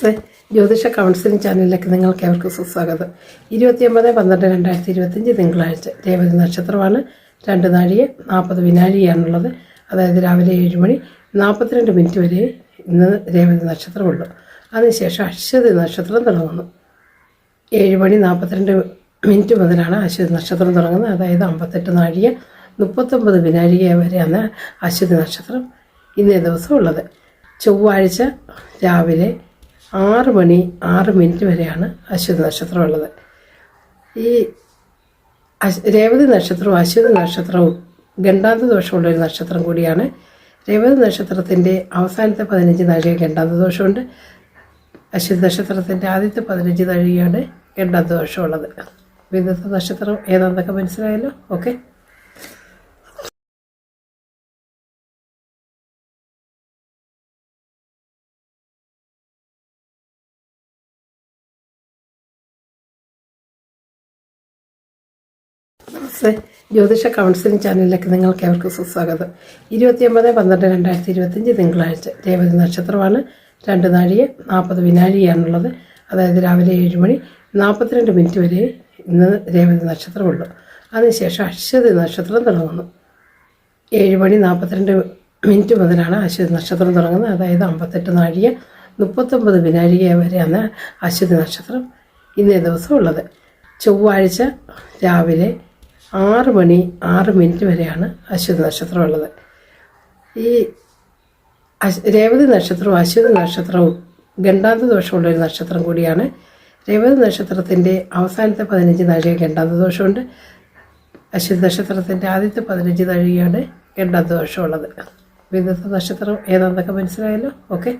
നമസ്തേ. ജ്യോതിഷ കൗൺസിലിംഗ് ചാനലിലേക്ക് നിങ്ങൾക്ക് ഏവർക്കും സുസ്വാഗതം. 29/12/2025 തിങ്കളാഴ്ച രേവതി നക്ഷത്രമാണ്. 2 നാഴിക 40 വിനാഴികയാണുള്ളത്. അതായത് രാവിലെ 7 മണി 42 മിനിറ്റ് വരെ ഇന്ന് രേവതി നക്ഷത്രമുള്ളൂ. അതിനുശേഷം അശ്വതി നക്ഷത്രം തുടങ്ങുന്നു. 7 മണി 42 മിനിറ്റ് മുതലാണ് അശ്വതി നക്ഷത്രം തുടങ്ങുന്നത്. അതായത് 58 നാഴിക 39 വിനാഴിക വരെയാണ് അശ്വതി നക്ഷത്രം ഇന്നേ ദിവസം ഉള്ളത്. ചൊവ്വാഴ്ച രാവിലെ 6 മണി 6 മിനിറ്റ് വരെയാണ് അശ്വതി നക്ഷത്രം ഉള്ളത്. ഈ രേവതി നക്ഷത്രവും അശ്വതി നക്ഷത്രവും ഗണ്ടാന്ത ദോഷമുള്ളൊരു നക്ഷത്രം കൂടിയാണ്. രേവതി നക്ഷത്രത്തിൻ്റെ അവസാനത്തെ 15 നാഴിക ഗണ്ടാന്ത ദോഷമുണ്ട്. അശ്വതി നക്ഷത്രത്തിൻ്റെ ആദ്യത്തെ 15 നാഴികയാണ് ഗണ്ടാന്ത ദോഷമുള്ളത്. ഇന്നത്തെ നക്ഷത്രം ഏതാണെന്നൊക്കെ മനസ്സിലായല്ലോ. ഓക്കെ. നമസ്തേ. ജ്യോതിഷ കൗൺസിലിംഗ് ചാനലിലേക്ക് നിങ്ങൾക്ക് ഏവർക്കും സുസ്വാഗതം. 29/12/2025 തിങ്കളാഴ്ച രേവതി നക്ഷത്രമാണ്. 2 നാഴിക 40 വിനാഴികയാണുള്ളത്. അതായത് രാവിലെ 7 മണി 42 മിനിറ്റ് വരെ ഇന്ന് രേവതി നക്ഷത്രമുള്ളൂ. അതിനുശേഷം അശ്വതി നക്ഷത്രം തുടങ്ങുന്നു. 7 മണി 42 മിനിറ്റ് മുതലാണ് അശ്വതി നക്ഷത്രം തുടങ്ങുന്നത്. അതായത് 58 നാഴിക 39 വിനാഴിക വരെയാണ് അശ്വതി നക്ഷത്രം ഇന്നേ ദിവസം ഉള്ളത്. ചൊവ്വാഴ്ച രാവിലെ 6 മണി 6 മിനിറ്റ് വരെയാണ് അശ്വതി നക്ഷത്രം ഉള്ളത്. ഈ രേവതി നക്ഷത്രവും അശ്വതി നക്ഷത്രവും ഗണ്ടാന്ത ദോഷമുള്ളൊരു നക്ഷത്രം കൂടിയാണ്. രേവതി നക്ഷത്രത്തിൻ്റെ അവസാനത്തെ 15 നാഴിക ഗണ്ടാന്ത ദോഷമുണ്ട്. അശ്വതി നക്ഷത്രത്തിൻ്റെ ആദ്യത്തെ 15 നാഴികയാണ് ഗണ്ടാന്ത ദോഷമുള്ളത്. ഇന്നത്തെ നക്ഷത്രം ഏതാണെന്നൊക്കെ മനസ്സിലായല്ലോ. ഓക്കെ.